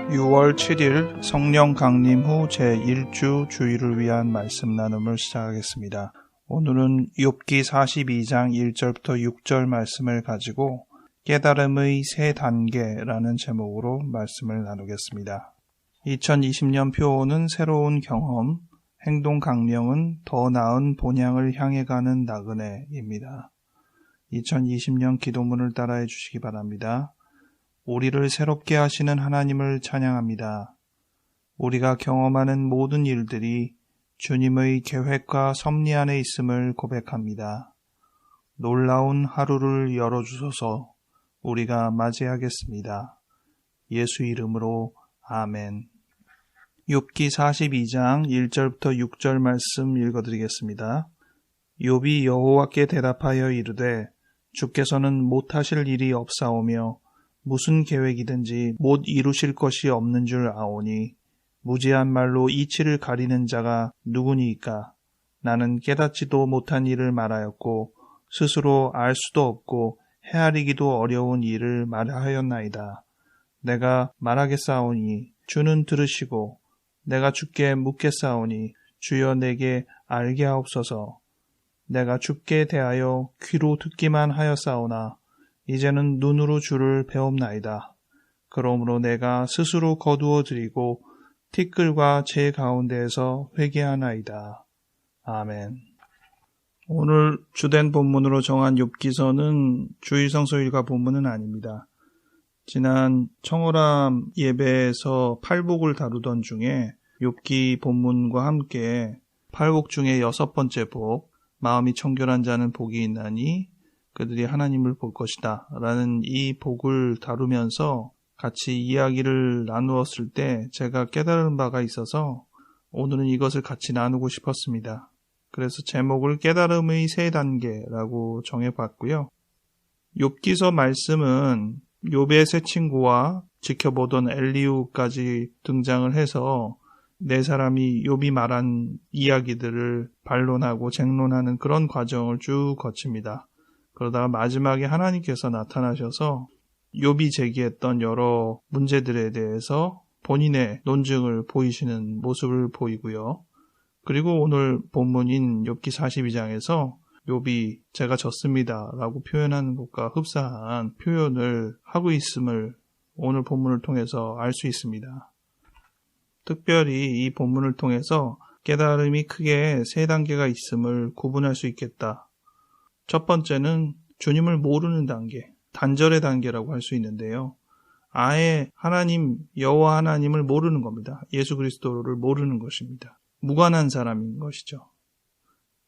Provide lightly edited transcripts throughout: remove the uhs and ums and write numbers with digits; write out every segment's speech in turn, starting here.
6월 7일 성령 강림 후 제1주 주일을 위한 말씀 나눔을 시작하겠습니다. 오늘은 욥기 42장 1절부터 6절 말씀을 가지고 깨달음의 세 단계라는 제목으로 말씀을 나누겠습니다. 2020년 표어는 새로운 경험, 행동 강령은 더 나은 본향을 향해 가는 나그네입니다. 2020년 기도문을 따라해 주시기 바랍니다. 우리를 새롭게 하시는 하나님을 찬양합니다. 우리가 경험하는 모든 일들이 주님의 계획과 섭리 안에 있음을 고백합니다. 놀라운 하루를 열어주소서. 우리가 맞이하겠습니다. 예수 이름으로 아멘. 욥기 42장 1절부터 6절 말씀 읽어드리겠습니다. 욥이 여호와께 대답하여 이르되 주께서는 못하실 일이 없사오며 무슨 계획이든지 못 이루실 것이 없는 줄 아오니 무지한 말로 이치를 가리는 자가 누구니이까. 나는 깨닫지도 못한 일을 말하였고 스스로 알 수도 없고 헤아리기도 어려운 일을 말하였나이다. 내가 말하겠사오니 주는 들으시고 내가 주께 묻겠사오니 주여 내게 알게 하옵소서. 내가 주께 대하여 귀로 듣기만 하였사오나 이제는 눈으로 주를 배옵나이다. 그러므로 내가 스스로 거두어 드리고 티끌과 제 가운데에서 회개하나이다. 아멘. 오늘 주된 본문으로 정한 욥기서는 주일 성서 일과 본문은 아닙니다. 지난 청호람 예배에서 팔복을 다루던 중에 욥기 본문과 함께 팔복 중에 6번째 복, 마음이 청결한 자는 복이 있나니 그들이 하나님을 볼 것이다 라는 이 복을 다루면서 같이 이야기를 나누었을 때 제가 깨달은 바가 있어서 오늘은 이것을 같이 나누고 싶었습니다. 그래서 제목을 깨달음의 세 단계라고 정해봤고요. 욥기서 말씀은 욥의 세 친구와 지켜보던 엘리후까지 등장을 해서 네 사람이 욥이 말한 이야기들을 반론하고 쟁론하는 그런 과정을 쭉 거칩니다. 그러다가 마지막에 하나님께서 나타나셔서 욥이 제기했던 여러 문제들에 대해서 본인의 논증을 보이시는 모습을 보이고요. 그리고 오늘 본문인 욥기 42장에서 욥이 제가 졌습니다 라고 표현하는 것과 흡사한 표현을 하고 있음을 오늘 본문을 통해서 알 수 있습니다. 특별히 이 본문을 통해서 깨달음이 크게 세 단계가 있음을 구분할 수 있겠다. 첫 번째는 주님을 모르는 단계, 단절의 단계라고 할 수 있는데요. 아예 하나님, 여호와 하나님을 모르는 겁니다. 예수 그리스도를 모르는 것입니다. 무관한 사람인 것이죠.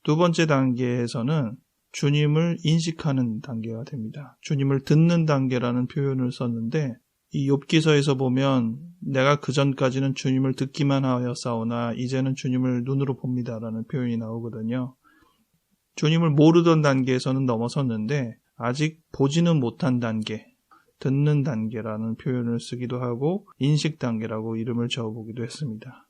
두 번째 단계에서는 주님을 인식하는 단계가 됩니다. 주님을 듣는 단계라는 표현을 썼는데 이 욥기서에서 보면 내가 그전까지는 주님을 듣기만 하였사오나 이제는 주님을 눈으로 봅니다라는 표현이 나오거든요. 주님을 모르던 단계에서는 넘어섰는데 아직 보지는 못한 단계, 듣는 단계라는 표현을 쓰기도 하고 인식 단계라고 이름을 지어보기도 했습니다.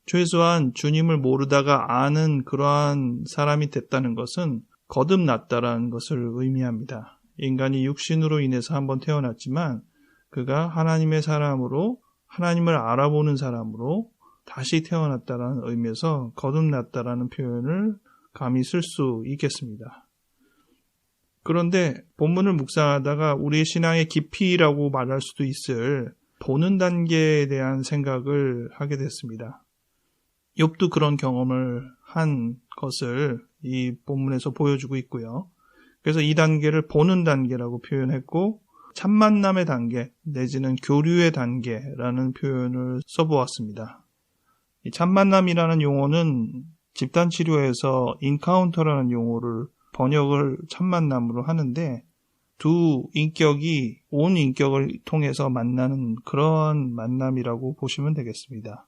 최소한 주님을 모르다가 아는 그러한 사람이 됐다는 것은 거듭났다라는 것을 의미합니다. 인간이 육신으로 인해서 한번 태어났지만 그가 하나님의 사람으로 하나님을 알아보는 사람으로 다시 태어났다라는 의미에서 거듭났다라는 표현을 감히 쓸 수 있겠습니다. 그런데 본문을 묵상하다가 우리의 신앙의 깊이라고 말할 수도 있을 보는 단계에 대한 생각을 하게 됐습니다. 욥도 그런 경험을 한 것을 이 본문에서 보여주고 있고요. 그래서 이 단계를 보는 단계라고 표현했고 첫 만남의 단계 내지는 교류의 단계라는 표현을 써보았습니다. 이 첫 만남이라는 용어는 집단치료에서 인카운터라는 용어를 번역을 첫 만남으로 하는데 두 인격이 온 인격을 통해서 만나는 그런 만남이라고 보시면 되겠습니다.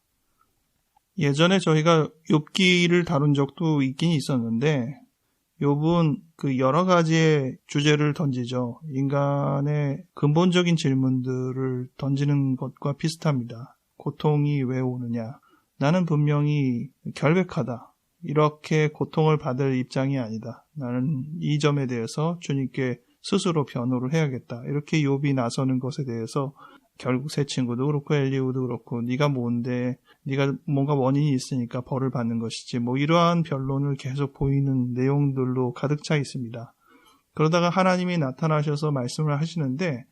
예전에 저희가 욥기를 다룬 적도 있긴 있었는데 욥은 그 여러 가지의 주제를 던지죠. 인간의 근본적인 질문들을 던지는 것과 비슷합니다. 고통이 왜 오느냐? 나는 분명히 결백하다. 이렇게 고통을 받을 입장이 아니다. 나는 이 점에 대해서 주님께 스스로 변호를 해야겠다. 이렇게 욥이 나서는 것에 대해서 결국 세 친구도 그렇고 엘리후도 그렇고 네가 뭔데, 네가 뭔가 원인이 있으니까 벌을 받는 것이지, 뭐 이러한 변론을 계속 보이는 내용들로 가득 차 있습니다. 그러다가 하나님이 나타나셔서 말씀을 하시는데,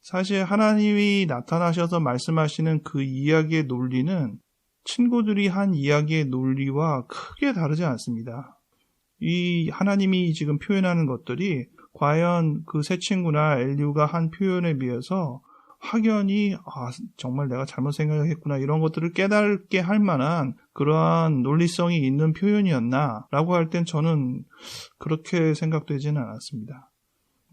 사실 하나님이 나타나셔서 말씀하시는 그 이야기의 논리는 친구들이 한 이야기의 논리와 크게 다르지 않습니다. 이 하나님이 지금 표현하는 것들이 과연 그 세 친구나 엘리후가 한 표현에 비해서 확연히 정말 내가 잘못 생각했구나, 이런 것들을 깨닫게 할 만한 그러한 논리성이 있는 표현이었나 라고 할 땐 저는 그렇게 생각되지는 않았습니다.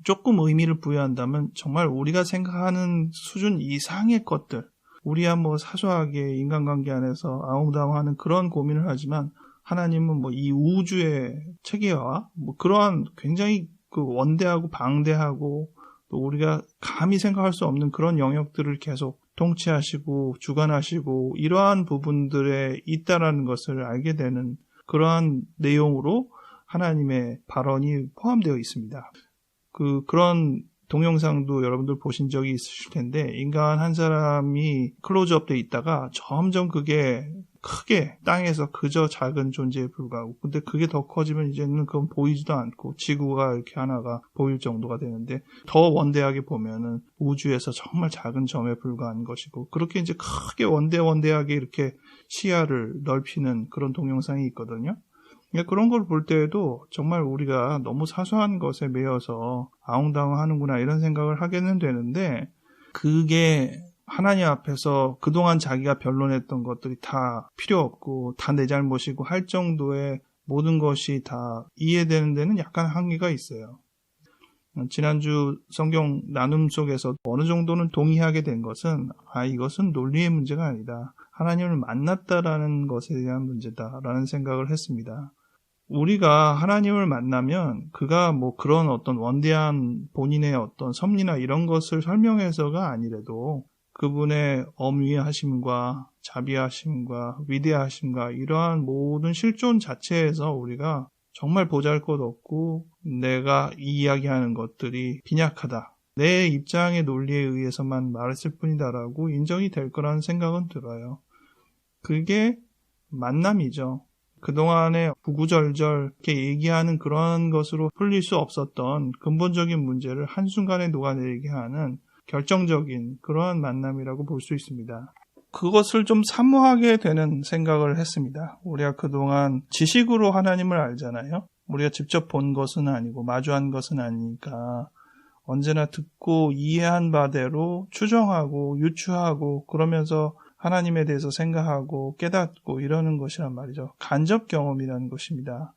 조금 의미를 부여한다면 정말 우리가 생각하는 수준 이상의 것들, 우리야 뭐 사소하게 인간관계 안에서 아웅다웅하는 그런 고민을 하지만, 하나님은 뭐 이 우주의 체계와 뭐 그러한 굉장히 그 원대하고 방대하고 또 우리가 감히 생각할 수 없는 그런 영역들을 계속 통치하시고 주관하시고 이러한 부분들에 있다라는 것을 알게 되는 그러한 내용으로 하나님의 발언이 포함되어 있습니다. 그런 동영상도 여러분들 보신 적이 있으실 텐데, 인간 한 사람이 클로즈업 돼 있다가 점점 그게 크게 땅에서 그저 작은 존재에 불과하고, 근데 그게 더 커지면 이제는 그건 보이지도 않고 지구가 이렇게 하나가 보일 정도가 되는데, 더 원대하게 보면은 우주에서 정말 작은 점에 불과한 것이고, 그렇게 이제 크게 원대하게 이렇게 시야를 넓히는 그런 동영상이 있거든요. 그런 걸 볼 때에도 정말 우리가 너무 사소한 것에 매여서 아웅다웅하는구나 이런 생각을 하게는 되는데, 그게 하나님 앞에서 그동안 자기가 변론했던 것들이 다 필요 없고 다 내 잘못이고 할 정도의 모든 것이 다 이해되는 데는 약간 한계가 있어요. 지난주 성경 나눔 속에서 어느 정도는 동의하게 된 것은, 이것은 논리의 문제가 아니다, 하나님을 만났다라는 것에 대한 문제다라는 생각을 했습니다. 우리가 하나님을 만나면 그가 뭐 그런 어떤 원대한 본인의 어떤 섭리나 이런 것을 설명해서가 아니래도 그분의 어미하심과 자비하심과 위대하심과 이러한 모든 실존 자체에서 우리가 정말 보잘것없고 내가 이야기하는 것들이 빈약하다, 내 입장의 논리에 의해서만 말했을 뿐이다라고 인정이 될 거라는 생각은 들어요. 그게 만남이죠. 그동안에 구구절절 이렇게 얘기하는 그런 것으로 풀릴 수 없었던 근본적인 문제를 한순간에 녹아내리게 하는 결정적인 그러한 만남이라고 볼 수 있습니다. 그것을 좀 사모하게 되는 생각을 했습니다. 우리가 그동안 지식으로 하나님을 알잖아요. 우리가 직접 본 것은 아니고 마주한 것은 아니니까 언제나 듣고 이해한 바대로 추정하고 유추하고 그러면서 하나님에 대해서 생각하고 깨닫고 이러는 것이란 말이죠. 간접 경험이라는 것입니다.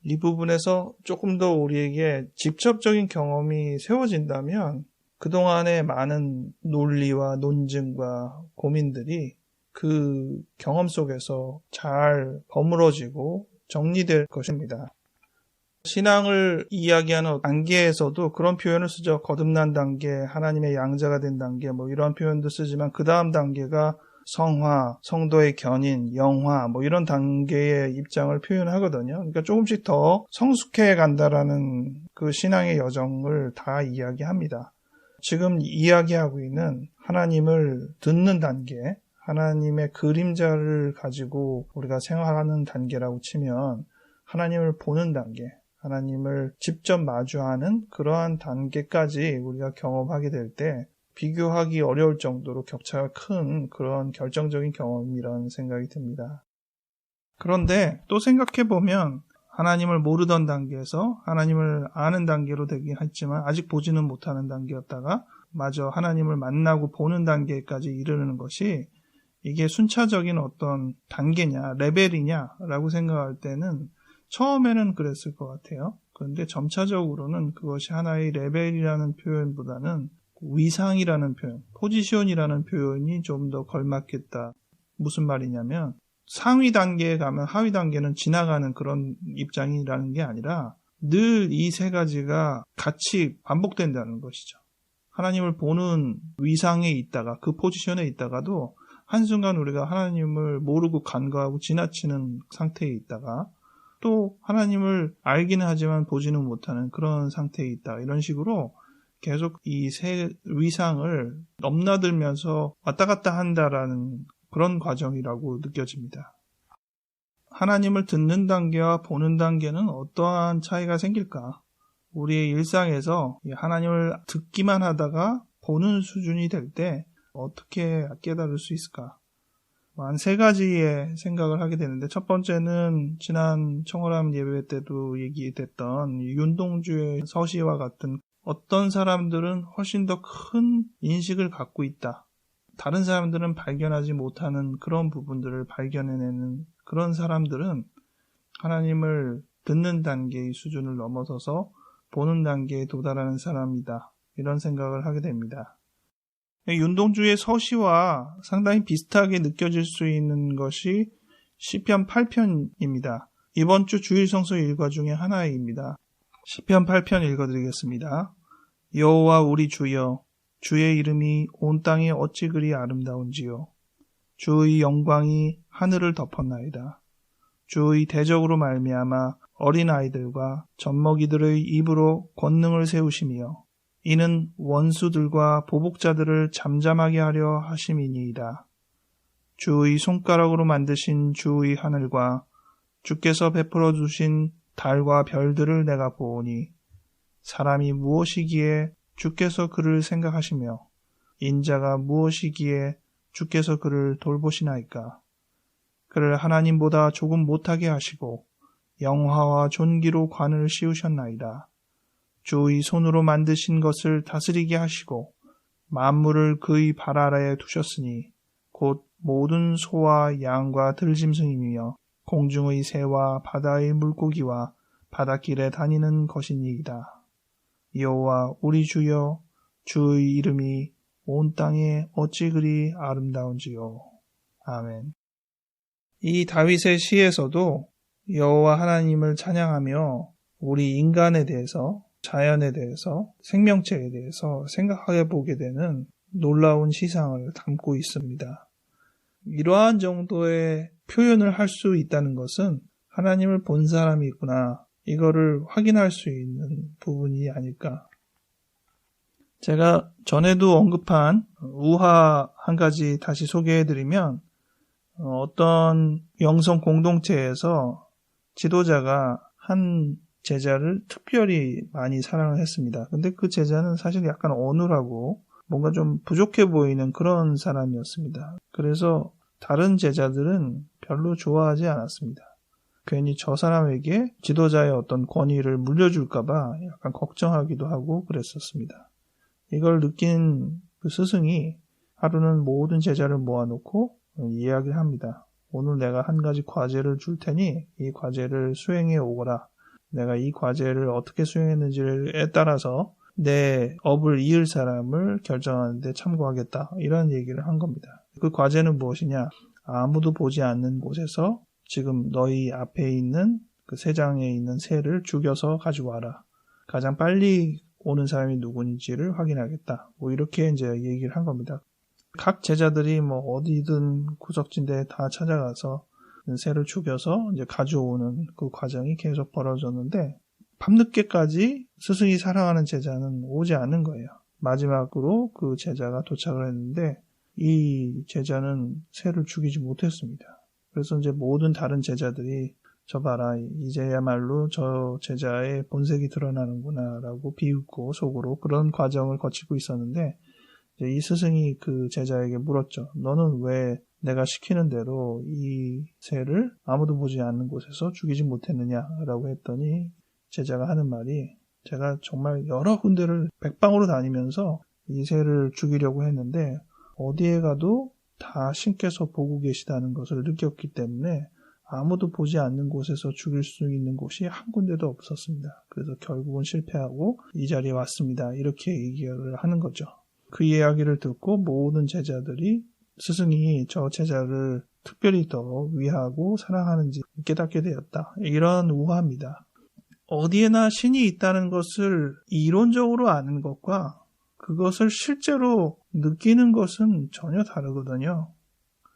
이 부분에서 조금 더 우리에게 직접적인 경험이 세워진다면 그동안의 많은 논리와 논증과 고민들이 그 경험 속에서 잘 버무러지고 정리될 것입니다. 신앙을 이야기하는 단계에서도 그런 표현을 쓰죠. 거듭난 단계, 하나님의 양자가 된 단계, 뭐 이런 표현도 쓰지만 그 다음 단계가 성화, 성도의 견인, 영화, 뭐 이런 단계의 입장을 표현하거든요. 그러니까 조금씩 더 성숙해 간다라는 그 신앙의 여정을 다 이야기합니다. 지금 이야기하고 있는 하나님을 듣는 단계, 하나님의 그림자를 가지고 우리가 생활하는 단계라고 치면 하나님을 보는 단계, 하나님을 직접 마주하는 그러한 단계까지 우리가 경험하게 될 때 비교하기 어려울 정도로 격차가 큰 그런 결정적인 경험이라는 생각이 듭니다. 그런데 또 생각해보면 하나님을 모르던 단계에서 하나님을 아는 단계로 되긴 했지만 아직 보지는 못하는 단계였다가 마저 하나님을 만나고 보는 단계까지 이르는 것이 이게 순차적인 어떤 단계냐 레벨이냐라고 생각할 때는 처음에는 그랬을 것 같아요. 그런데 점차적으로는 그것이 하나의 레벨이라는 표현보다는 위상이라는 표현, 포지션이라는 표현이 좀 더 걸맞겠다. 무슨 말이냐면 상위 단계에 가면 하위 단계는 지나가는 그런 입장이라는 게 아니라 늘 이 세 가지가 같이 반복된다는 것이죠. 하나님을 보는 위상에 있다가 그 포지션에 있다가도 한순간 우리가 하나님을 모르고 간과하고 지나치는 상태에 있다가 또 하나님을 알기는 하지만 보지는 못하는 그런 상태에 있다. 이런 식으로 계속 이 새 위상을 넘나들면서 왔다 갔다 한다라는 그런 과정이라고 느껴집니다. 하나님을 듣는 단계와 보는 단계는 어떠한 차이가 생길까? 우리의 일상에서 하나님을 듣기만 하다가 보는 수준이 될 때 어떻게 깨달을 수 있을까? 한 세 가지의 생각을 하게 되는데, 첫 번째는 지난 청홀함 예배 때도 얘기됐던 윤동주의 서시와 같은, 어떤 사람들은 훨씬 더 큰 인식을 갖고 있다. 다른 사람들은 발견하지 못하는 그런 부분들을 발견해내는 그런 사람들은 하나님을 듣는 단계의 수준을 넘어서서 보는 단계에 도달하는 사람이다. 이런 생각을 하게 됩니다. 윤동주의 서시와 상당히 비슷하게 느껴질 수 있는 것이 시편 8편입니다. 이번 주 주일 성서 일과 중에 하나입니다. 시편 8편 읽어드리겠습니다. 여호와 우리 주여, 주의 이름이 온 땅에 어찌 그리 아름다운지요. 주의 영광이 하늘을 덮었나이다. 주의 대적으로 말미암아 어린아이들과 젖먹이들의 입으로 권능을 세우시며 이는 원수들과 보복자들을 잠잠하게 하려 하심이니이다. 주의 손가락으로 만드신 주의 하늘과 주께서 베풀어 주신 달과 별들을 내가 보오니 사람이 무엇이기에 주께서 그를 생각하시며 인자가 무엇이기에 주께서 그를 돌보시나이까. 그를 하나님보다 조금 못하게 하시고 영화와 존귀로 관을 씌우셨나이다. 주의 손으로 만드신 것을 다스리게 하시고 만물을 그의 발 아래에 두셨으니 곧 모든 소와 양과 들짐승이며 공중의 새와 바다의 물고기와 바닷길에 다니는 것이니이다. 여호와 우리 주여, 주의 이름이 온 땅에 어찌 그리 아름다운지요. 아멘. 이 다윗의 시에서도 여호와 하나님을 찬양하며 우리 인간에 대해서, 자연에 대해서, 생명체에 대해서 생각해 보게 되는 놀라운 시상을 담고 있습니다. 이러한 정도의 표현을 할 수 있다는 것은 하나님을 본 사람이 있구나, 이거를 확인할 수 있는 부분이 아닐까. 제가 전에도 언급한 우화 한 가지 다시 소개해드리면, 어떤 영성 공동체에서 지도자가 한 제자를 특별히 많이 사랑을 했습니다. 근데 그 제자는 사실 약간 어눌하고 뭔가 좀 부족해 보이는 그런 사람이었습니다. 그래서 다른 제자들은 별로 좋아하지 않았습니다. 괜히 저 사람에게 지도자의 어떤 권위를 물려줄까봐 약간 걱정하기도 하고 그랬었습니다. 이걸 느낀 그 스승이 하루는 모든 제자를 모아놓고 이야기를 합니다. 오늘 내가 한 가지 과제를 줄 테니 이 과제를 수행해 오거라. 내가 이 과제를 어떻게 수행했는지에 따라서 내 업을 이을 사람을 결정하는 데 참고하겠다. 이런 얘기를 한 겁니다. 그 과제는 무엇이냐? 아무도 보지 않는 곳에서 지금 너희 앞에 있는 그 새 장에 있는 새를 죽여서 가져와라. 가장 빨리 오는 사람이 누구인지를 확인하겠다. 뭐 이렇게 이제 얘기를 한 겁니다. 각 제자들이 뭐 어디든 구석진데 다 찾아가서 새를 죽여서 이제 가져오는 그 과정이 계속 벌어졌는데, 밤늦게까지 스승이 사랑하는 제자는 오지 않은 거예요. 마지막으로 그 제자가 도착을 했는데 이 제자는 새를 죽이지 못했습니다. 그래서 이제 모든 다른 제자들이 저 봐라, 이제야말로 저 제자의 본색이 드러나는구나 라고 비웃고 속으로 그런 과정을 거치고 있었는데, 이제 이 스승이 그 제자에게 물었죠. 너는 왜 내가 시키는 대로 이 새를 아무도 보지 않는 곳에서 죽이지 못했느냐라고 했더니 제자가 하는 말이, 제가 정말 여러 군데를 백방으로 다니면서 이 새를 죽이려고 했는데 어디에 가도 다 신께서 보고 계시다는 것을 느꼈기 때문에 아무도 보지 않는 곳에서 죽일 수 있는 곳이 한 군데도 없었습니다. 그래서 결국은 실패하고 이 자리에 왔습니다. 이렇게 얘기를 하는 거죠. 그 이야기를 듣고 모든 제자들이 스승이 저 제자를 특별히 더 위하고 사랑하는지 깨닫게 되었다. 이런 우화입니다. 어디에나 신이 있다는 것을 이론적으로 아는 것과 그것을 실제로 느끼는 것은 전혀 다르거든요.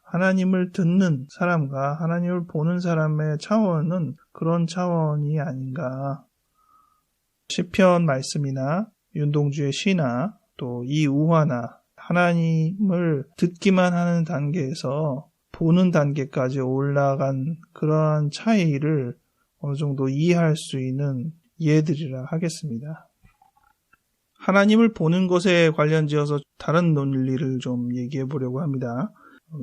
하나님을 듣는 사람과 하나님을 보는 사람의 차원은 그런 차원이 아닌가. 시편 말씀이나 윤동주의 시나 또 이우화나 하나님을 듣기만 하는 단계에서 보는 단계까지 올라간 그러한 차이를 어느 정도 이해할 수 있는 예들이라 하겠습니다. 하나님을 보는 것에 관련지어서 다른 논리를 좀 얘기해 보려고 합니다.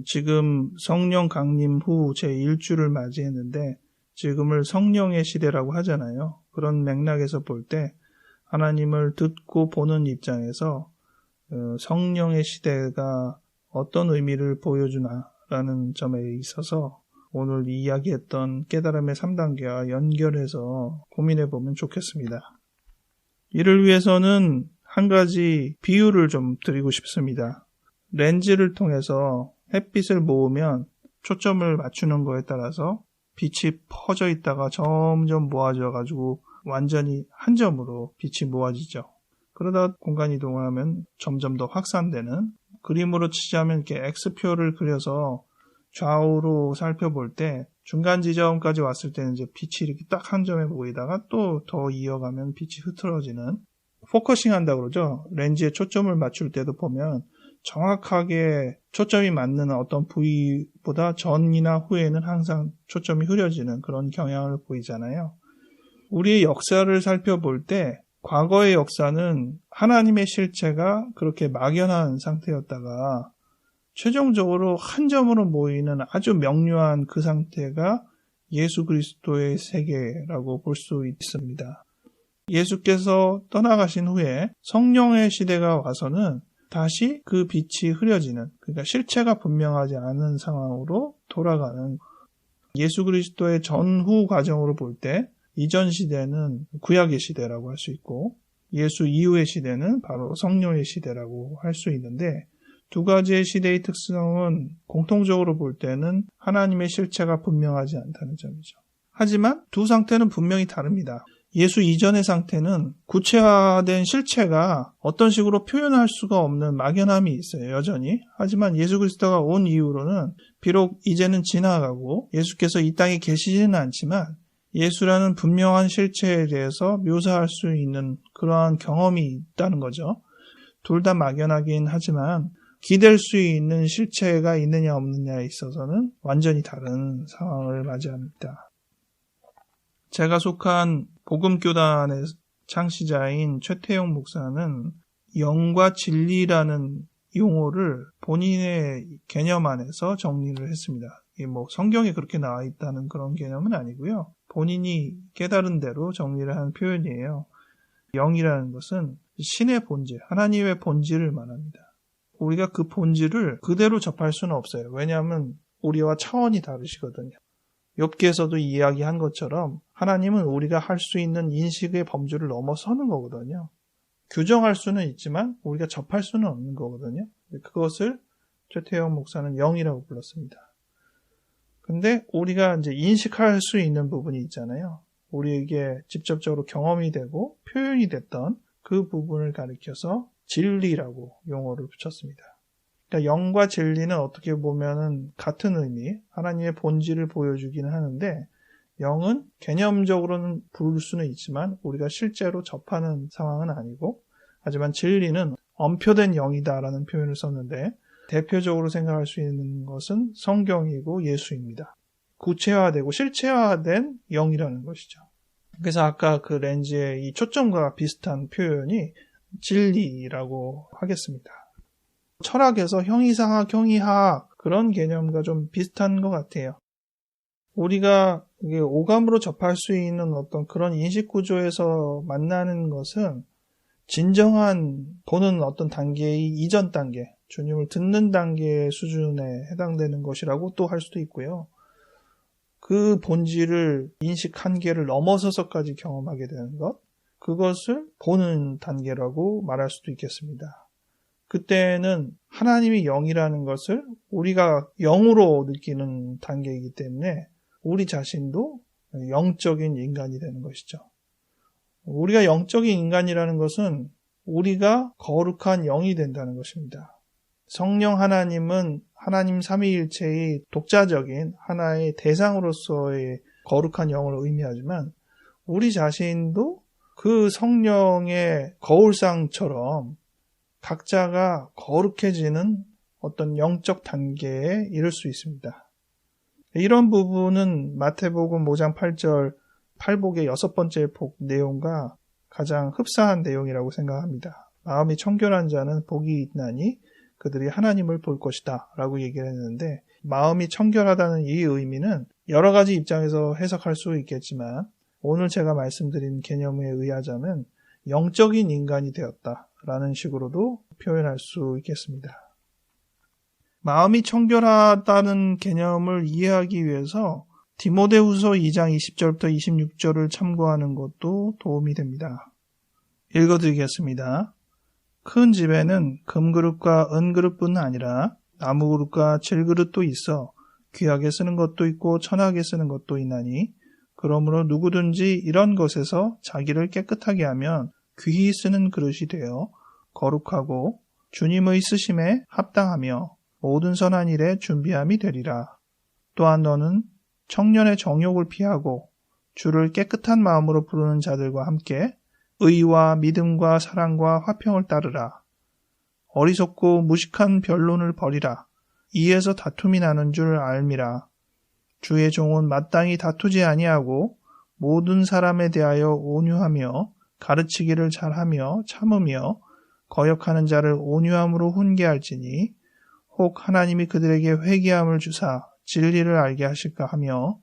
지금 성령 강림 후 제1주를 맞이했는데 지금을 성령의 시대라고 하잖아요. 그런 맥락에서 볼 때 하나님을 듣고 보는 입장에서 성령의 시대가 어떤 의미를 보여주나라는 점에 있어서 오늘 이야기했던 깨달음의 3단계와 연결해서 고민해 보면 좋겠습니다. 이를 위해서는 한 가지 비유를 좀 드리고 싶습니다. 렌즈를 통해서 햇빛을 모으면 초점을 맞추는 거에 따라서 빛이 퍼져 있다가 점점 모아져 가지고 완전히 한 점으로 빛이 모아지죠. 그러다 공간 이동을 하면 점점 더 확산되는, 그림으로 치자면 이렇게 X표를 그려서 좌우로 살펴볼 때 중간 지점까지 왔을 때는 이제 빛이 이렇게 딱 한 점에 보이다가 또 더 이어가면 빛이 흐트러지는, 포커싱 한다고 그러죠. 렌즈에 초점을 맞출 때도 보면 정확하게 초점이 맞는 어떤 부위보다 전이나 후에는 항상 초점이 흐려지는 그런 경향을 보이잖아요. 우리의 역사를 살펴볼 때 과거의 역사는 하나님의 실체가 그렇게 막연한 상태였다가 최종적으로 한 점으로 모이는 아주 명료한 그 상태가 예수 그리스도의 세계라고 볼 수 있습니다. 예수께서 떠나가신 후에 성령의 시대가 와서는 다시 그 빛이 흐려지는, 그러니까 실체가 분명하지 않은 상황으로 돌아가는, 예수 그리스도의 전후 과정으로 볼 때 이전 시대는 구약의 시대라고 할 수 있고 예수 이후의 시대는 바로 성령의 시대라고 할 수 있는데, 두 가지의 시대의 특성은 공통적으로 볼 때는 하나님의 실체가 분명하지 않다는 점이죠. 하지만 두 상태는 분명히 다릅니다. 예수 이전의 상태는 구체화된 실체가 어떤 식으로 표현할 수가 없는 막연함이 있어요, 여전히. 하지만 예수 그리스도가 온 이후로는 비록 이제는 지나가고 예수께서 이 땅에 계시지는 않지만 예수라는 분명한 실체에 대해서 묘사할 수 있는 그러한 경험이 있다는 거죠. 둘 다 막연하긴 하지만 기댈 수 있는 실체가 있느냐 없느냐에 있어서는 완전히 다른 상황을 맞이합니다. 제가 속한 복음교단의 창시자인 최태용 목사는 영과 진리라는 용어를 본인의 개념 안에서 정리를 했습니다. 이게 성경에 그렇게 나와 있다는 그런 개념은 아니고요. 본인이 깨달은 대로 정리를 한 표현이에요. 영이라는 것은 신의 본질, 하나님의 본질을 말합니다. 우리가 그 본질을 그대로 접할 수는 없어요. 왜냐하면 우리와 차원이 다르시거든요. 욥기에서도 이야기한 것처럼 하나님은 우리가 할 수 있는 인식의 범주를 넘어서는 거거든요. 규정할 수는 있지만 우리가 접할 수는 없는 거거든요. 그것을 최태영 목사는 영이라고 불렀습니다. 근데 우리가 이제 인식할 수 있는 부분이 있잖아요. 우리에게 직접적으로 경험이 되고 표현이 됐던 그 부분을 가리켜서 진리라고 용어를 붙였습니다. 그러니까 영과 진리는 어떻게 보면은 같은 의미, 하나님의 본질을 보여주기는 하는데, 영은 개념적으로는 부를 수는 있지만 우리가 실제로 접하는 상황은 아니고, 하지만 진리는 엄표된 영이다라는 표현을 썼는데 대표적으로 생각할 수 있는 것은 성경이고 예수입니다. 구체화되고 실체화된 영이라는 것이죠. 그래서 아까 그 렌즈의 이 초점과 비슷한 표현이 진리라고 하겠습니다. 철학에서 형이상학, 형이하학 그런 개념과 좀 비슷한 것 같아요. 우리가 오감으로 접할 수 있는 어떤 그런 인식 구조에서 만나는 것은 진정한 보는 어떤 단계의 이전 단계, 주님을 듣는 단계의 수준에 해당되는 것이라고 또 할 수도 있고요. 그 본질을 인식 한계를 넘어서서까지 경험하게 되는 것, 그것을 보는 단계라고 말할 수도 있겠습니다. 그때는 하나님이 영이라는 것을 우리가 영으로 느끼는 단계이기 때문에 우리 자신도 영적인 인간이 되는 것이죠. 우리가 영적인 인간이라는 것은 우리가 거룩한 영이 된다는 것입니다. 성령 하나님은 하나님 삼위일체의 독자적인 하나의 대상으로서의 거룩한 영을 의미하지만 우리 자신도 그 성령의 거울상처럼 각자가 거룩해지는 어떤 영적 단계에 이를 수 있습니다. 이런 부분은 마태복음 5장 8절 팔복의 6번째 복 내용과 가장 흡사한 내용이라고 생각합니다. 마음이 청결한 자는 복이 있나니 그들이 하나님을 볼 것이다 라고 얘기를 했는데, 마음이 청결하다는 이 의미는 여러 가지 입장에서 해석할 수 있겠지만 오늘 제가 말씀드린 개념에 의하자면 영적인 인간이 되었다라는 식으로도 표현할 수 있겠습니다. 마음이 청결하다는 개념을 이해하기 위해서 디모데후서 2장 20절부터 26절을 참고하는 것도 도움이 됩니다. 읽어드리겠습니다. 큰 집에는 금그릇과 은그릇뿐 아니라 나무그릇과 질그릇도 있어 귀하게 쓰는 것도 있고 천하게 쓰는 것도 있나니, 그러므로 누구든지 이런 것에서 자기를 깨끗하게 하면 귀히 쓰는 그릇이 되어 거룩하고 주님의 쓰심에 합당하며 모든 선한 일에 준비함이 되리라. 또한 너는 청년의 정욕을 피하고 주를 깨끗한 마음으로 부르는 자들과 함께 의와 믿음과 사랑과 화평을 따르라. 어리석고 무식한 변론을 버리라. 이에서 다툼이 나는 줄 알미라. 주의 종은 마땅히 다투지 아니하고 모든 사람에 대하여 온유하며 가르치기를 잘하며 참으며 거역하는 자를 온유함으로 훈계할지니, 혹 하나님이 그들에게 회개함을 주사 진리를 알게 하실까 하며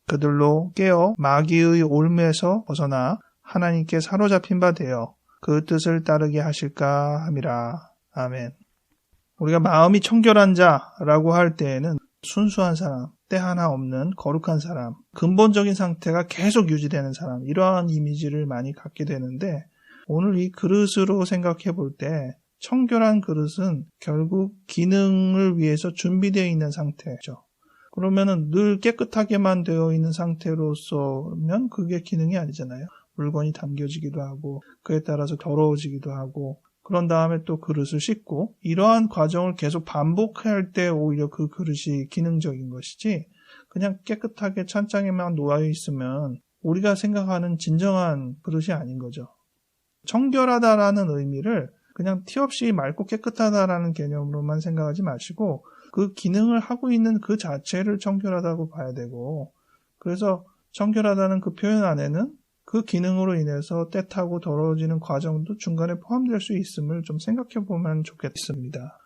그들로 깨어 마귀의 올무에서 벗어나 하나님께 사로잡힌 바 되어 그 뜻을 따르게 하실까 함이라. 아멘. 우리가 마음이 청결한 자라고 할 때에는 순수한 사람, 때 하나 없는 거룩한 사람, 근본적인 상태가 계속 유지되는 사람, 이러한 이미지를 많이 갖게 되는데, 오늘 이 그릇으로 생각해 볼 때 청결한 그릇은 결국 기능을 위해서 준비되어 있는 상태죠. 그러면은 늘 깨끗하게만 되어 있는 상태로서면 그게 기능이 아니잖아요. 물건이 담겨지기도 하고 그에 따라서 더러워지기도 하고, 그런 다음에 또 그릇을 씻고, 이러한 과정을 계속 반복할 때 오히려 그 그릇이 기능적인 것이지, 그냥 깨끗하게 찬장에만 놓여 있으면 우리가 생각하는 진정한 그릇이 아닌 거죠. 청결하다라는 의미를 그냥 티 없이 맑고 깨끗하다라는 개념으로만 생각하지 마시고 그 기능을 하고 있는 그 자체를 청결하다고 봐야 되고, 그래서 청결하다는 그 표현 안에는 그 기능으로 인해서 때타고 더러워지는 과정도 중간에 포함될 수 있음을 좀 생각해 보면 좋겠습니다.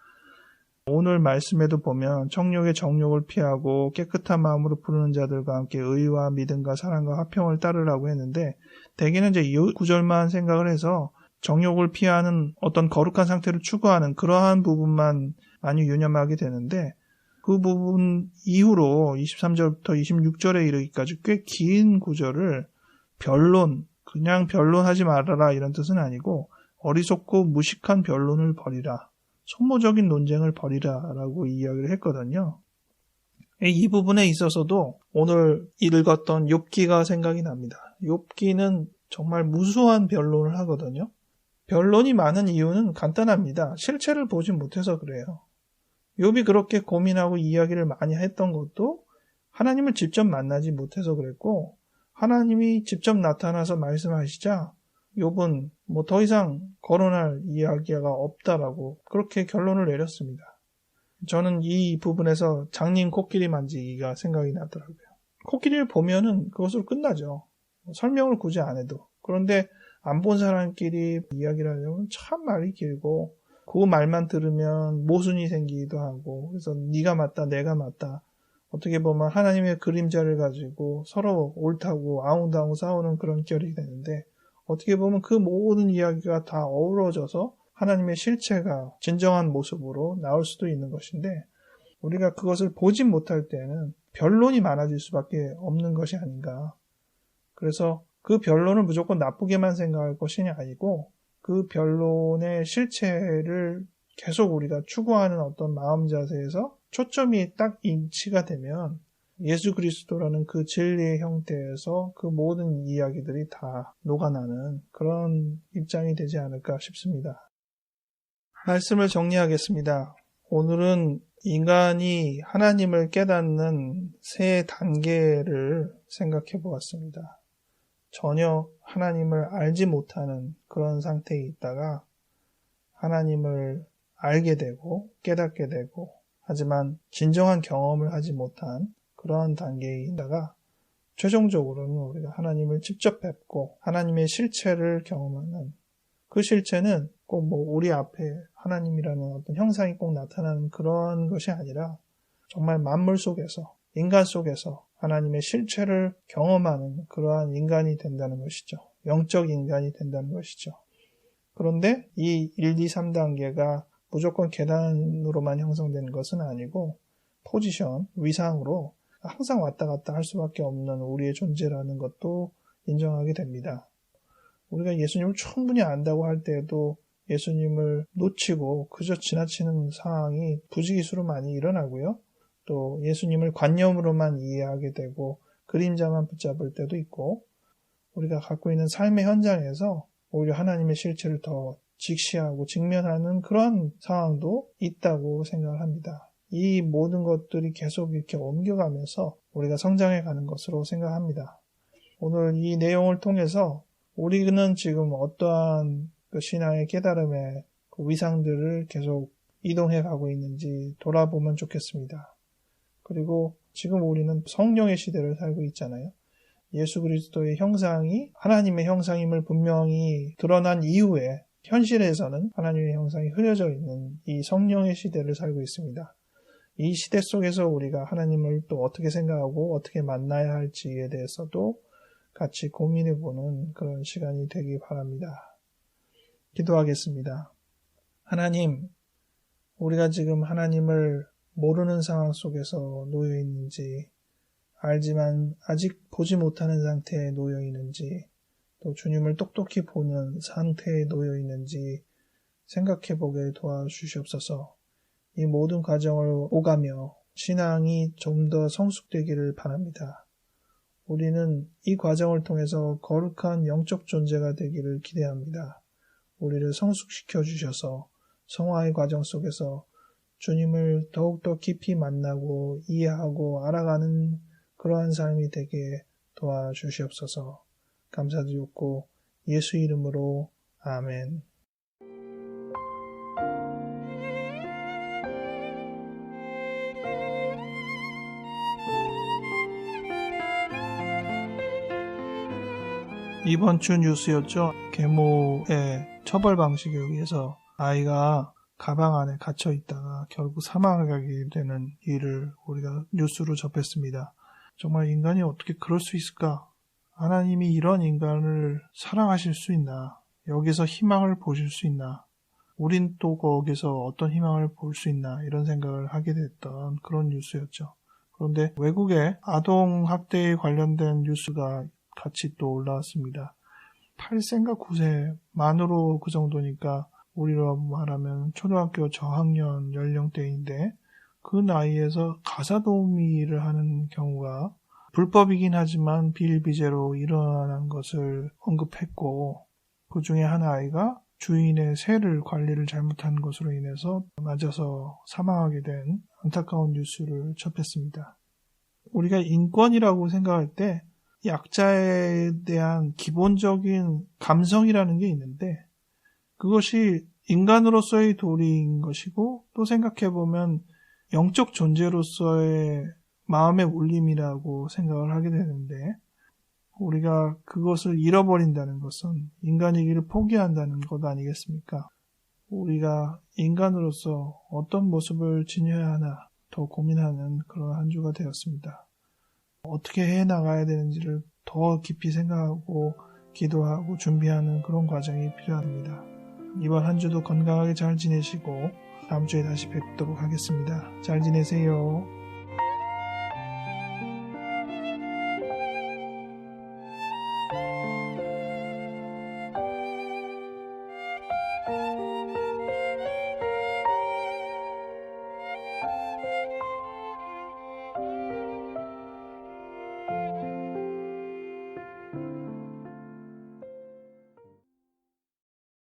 오늘 말씀에도 보면 청욕의 정욕을 피하고 깨끗한 마음으로 부르는 자들과 함께 의와 믿음과 사랑과 화평을 따르라고 했는데, 대개는 이제 이 구절만 생각을 해서 정욕을 피하는 어떤 거룩한 상태를 추구하는 그러한 부분만 많이 유념하게 되는데, 그 부분 이후로 23절부터 26절에 이르기까지 꽤 긴 구절을 변론, 그냥 변론하지 말아라 이런 뜻은 아니고 어리석고 무식한 변론을 버리라, 소모적인 논쟁을 버리라 라고 이야기를 했거든요. 이 부분에 있어서도 오늘 읽었던 욥기가 생각이 납니다. 욥기는 정말 무수한 변론을 하거든요. 변론이 많은 이유는 간단합니다. 실체를 보지 못해서 그래요. 욥이 그렇게 고민하고 이야기를 많이 했던 것도 하나님을 직접 만나지 못해서 그랬고, 하나님이 직접 나타나서 말씀하시자 욥은 더 이상 거론할 이야기가 없다라고 그렇게 결론을 내렸습니다. 저는 이 부분에서 장님 코끼리 만지기가 생각이 나더라고요. 코끼리를 보면은 그것으로 끝나죠. 설명을 굳이 안 해도. 그런데 안 본 사람끼리 이야기를 하려면 참 말이 길고, 그 말만 들으면 모순이 생기기도 하고, 그래서 네가 맞다 내가 맞다, 어떻게 보면 하나님의 그림자를 가지고 서로 옳다고 아웅다웅 싸우는 그런 결이 되는데, 어떻게 보면 그 모든 이야기가 다 어우러져서 하나님의 실체가 진정한 모습으로 나올 수도 있는 것인데, 우리가 그것을 보지 못할 때는 변론이 많아질 수밖에 없는 것이 아닌가. 그래서 그 변론을 무조건 나쁘게만 생각할 것이 아니고, 그 변론의 실체를 계속 우리가 추구하는 어떤 마음 자세에서 초점이 딱 인치가 되면 예수 그리스도라는 그 진리의 형태에서 그 모든 이야기들이 다 녹아나는 그런 입장이 되지 않을까 싶습니다. 말씀을 정리하겠습니다. 오늘은 인간이 하나님을 깨닫는 세 단계를 생각해 보았습니다. 전혀 하나님을 알지 못하는 그런 상태에 있다가 하나님을 알게 되고 깨닫게 되고, 하지만 진정한 경험을 하지 못한 그러한 단계에 있다가 최종적으로는 우리가 하나님을 직접 뵙고 하나님의 실체를 경험하는, 그 실체는 꼭 우리 앞에 하나님이라는 어떤 형상이 꼭 나타나는 그런 것이 아니라 정말 만물 속에서, 인간 속에서 하나님의 실체를 경험하는 그러한 인간이 된다는 것이죠. 영적 인간이 된다는 것이죠. 그런데 이 1, 2, 3단계가 무조건 계단으로만 형성되는 것은 아니고 포지션, 위상으로 항상 왔다 갔다 할 수밖에 없는 우리의 존재라는 것도 인정하게 됩니다. 우리가 예수님을 충분히 안다고 할 때에도 예수님을 놓치고 그저 지나치는 상황이 부지기수로 많이 일어나고요. 또 예수님을 관념으로만 이해하게 되고 그림자만 붙잡을 때도 있고, 우리가 갖고 있는 삶의 현장에서 오히려 하나님의 실체를 더 직시하고 직면하는 그런 상황도 있다고 생각을 합니다. 이 모든 것들이 계속 이렇게 옮겨가면서 우리가 성장해가는 것으로 생각합니다. 오늘 이 내용을 통해서 우리는 지금 어떠한 그 신앙의 깨달음의 그 위상들을 계속 이동해가고 있는지 돌아보면 좋겠습니다. 그리고 지금 우리는 성령의 시대를 살고 있잖아요. 예수 그리스도의 형상이 하나님의 형상임을 분명히 드러난 이후에 현실에서는 하나님의 형상이 흐려져 있는 이 성령의 시대를 살고 있습니다. 이 시대 속에서 우리가 하나님을 또 어떻게 생각하고 어떻게 만나야 할지에 대해서도 같이 고민해보는 그런 시간이 되기 바랍니다. 기도하겠습니다. 하나님, 우리가 지금 하나님을 모르는 상황 속에서 놓여 있는지, 알지만 아직 보지 못하는 상태에 놓여 있는지, 또 주님을 똑똑히 보는 상태에 놓여 있는지 생각해 보게 도와주시옵소서. 이 모든 과정을 오가며 신앙이 좀 더 성숙되기를 바랍니다. 우리는 이 과정을 통해서 거룩한 영적 존재가 되기를 기대합니다. 우리를 성숙시켜 주셔서 성화의 과정 속에서 주님을 더욱더 깊이 만나고 이해하고 알아가는 그러한 삶이 되게 도와주시옵소서. 감사드렸고 예수 이름으로 아멘. 이번 주 뉴스였죠. 계모의 처벌 방식에 의해서 아이가 가방 안에 갇혀 있다가 결국 사망하게 되는 일을 우리가 뉴스로 접했습니다. 정말 인간이 어떻게 그럴 수 있을까? 하나님이 이런 인간을 사랑하실 수 있나? 여기서 희망을 보실 수 있나? 우린 또 거기서 어떤 희망을 볼 수 있나? 이런 생각을 하게 됐던 그런 뉴스였죠. 그런데 외국에 아동학대에 관련된 뉴스가 같이 또 올라왔습니다. 8세인가 9세 만으로 그 정도니까 우리로 말하면 초등학교 저학년 연령대인데, 그 나이에서 가사도우미를 하는 경우가 불법이긴 하지만 비일비재로 일어난 것을 언급했고, 그 중에 한 아이가 주인의 새를 관리를 잘못한 것으로 인해서 맞아서 사망하게 된 안타까운 뉴스를 접했습니다. 우리가 인권이라고 생각할 때 약자에 대한 기본적인 감성이라는 게 있는데, 그것이 인간으로서의 도리인 것이고, 또 생각해보면 영적 존재로서의 마음의 울림이라고 생각을 하게 되는데, 우리가 그것을 잃어버린다는 것은 인간이기를 포기한다는 것 아니겠습니까? 우리가 인간으로서 어떤 모습을 지녀야 하나 더 고민하는 그런 한 주가 되었습니다. 어떻게 해나가야 되는지를 더 깊이 생각하고 기도하고 준비하는 그런 과정이 필요합니다. 이번 한 주도 건강하게 잘 지내시고 다음 주에 다시 뵙도록 하겠습니다. 잘 지내세요.